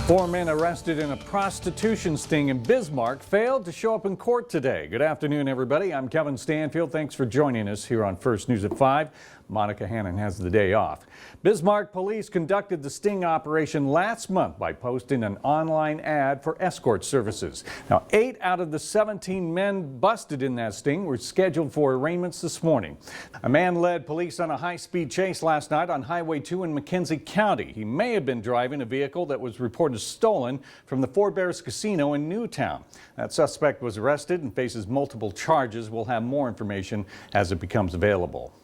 Four men arrested in a prostitution sting in Bismarck failed to show up in court today. Good afternoon, everybody. I'm Kevin Stanfield. Thanks for joining us here on First News at 5. Monica Hannon has the day off. Bismarck police conducted the sting operation last month by posting an online ad for escort services. Now, 8 out of the 17 men busted in that sting were scheduled for arraignments this morning. A man led police on a high-speed chase last night on Highway 2 in McKenzie County. He may have been driving a vehicle that was reported stolen from the Four Bears Casino in Newtown. That suspect was arrested and faces multiple charges. We'll have more information as it becomes available.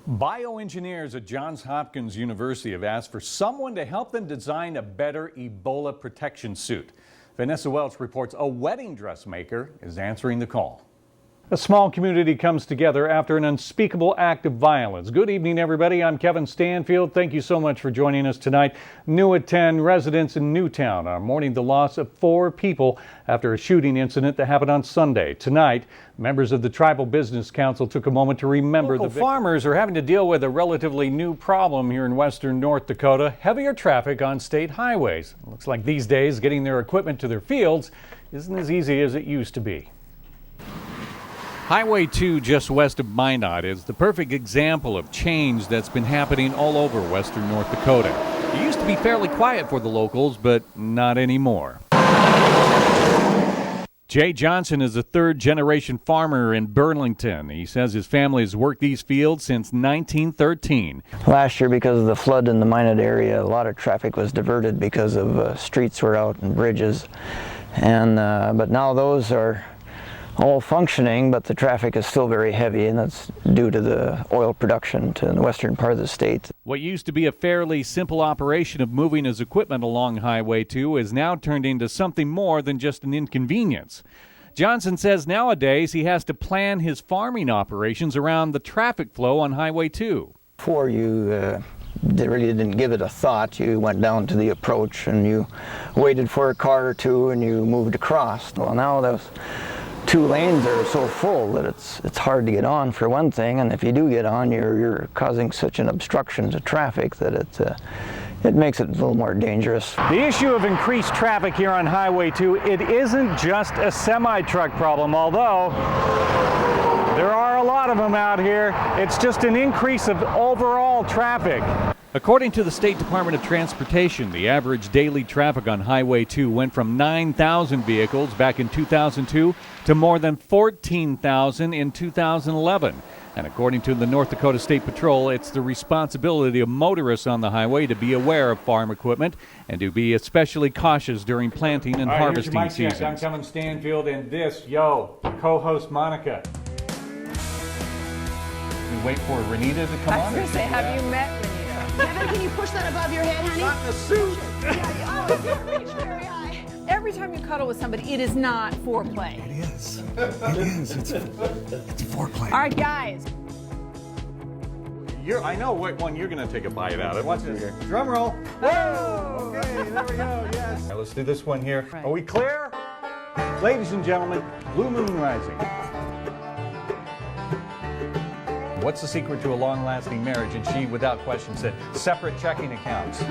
Bioengineers at Johns Hopkins University have asked for someone to help them design a better Ebola protection suit. Vanessa Welch reports a wedding dress maker is answering the call. A small community comes together after an unspeakable act of violence. Good evening, everybody. I'm Kevin Stanfield. Thank you so much for joining us tonight. New at 10 residents in Newtown are mourning the loss of 4 people after a shooting incident that happened on Sunday. Tonight, members of the Tribal Business Council took a moment to remember the farmers are having to deal with a relatively new problem here in western North Dakota, heavier traffic on state highways. It looks like these days getting their equipment to their fields isn't as easy as it used to be. Highway 2 just west of Minot is the perfect example of change that's been happening all over western North Dakota. It used to be fairly quiet for the locals, but not anymore. Jay Johnson is a third-generation farmer in Burlington. He says his family has worked these fields since 1913. Last year, because of the flood in the Minot area, a lot of traffic was diverted because of streets were out and bridges. But now those are all functioning, but the traffic is still very heavy, and that's due to the oil production in the western part of the state. What used to be a fairly simple operation of moving his equipment along Highway 2 is now turned into something more than just an inconvenience. Johnson says nowadays he has to plan his farming operations around the traffic flow on Highway 2. Before you really didn't give it a thought. You went down to the approach and you waited for a car or two and you moved across. Well, now those 2 lanes are so full that it's hard to get on, for one thing, and if you do get on, you're causing such an obstruction to traffic that it makes it a little more dangerous. The issue of increased traffic here on Highway 2, it isn't just a semi-truck problem, although there are a lot of them out here. It's just an increase of overall traffic. According to the State Department of Transportation, the average daily traffic on Highway 2 went from 9,000 vehicles back in 2002 to more than 14,000 in 2011. And according to the North Dakota State Patrol, it's the responsibility of motorists on the highway to be aware of farm equipment and to be especially cautious during planting and harvesting seasons. I'm Kevin Stanfield, and this, co-host Monica. We wait for Renita to come on. I was going to say, have you met Renita? Kevin, can you push that above your head, honey? Not in a suit. Oh, it can't reach very high. Every time you cuddle with somebody, it is not foreplay. It is. It is. It's foreplay. All right, guys. I know what one you're going to take a bite out of. Watch this here. Drum roll. Whoa! Okay, there we go. Yes. Now let's do this one here. Right. Are we clear? Ladies and gentlemen, Blue Moon Rising. What's the secret to a long-lasting marriage? And she, without question, said separate checking accounts.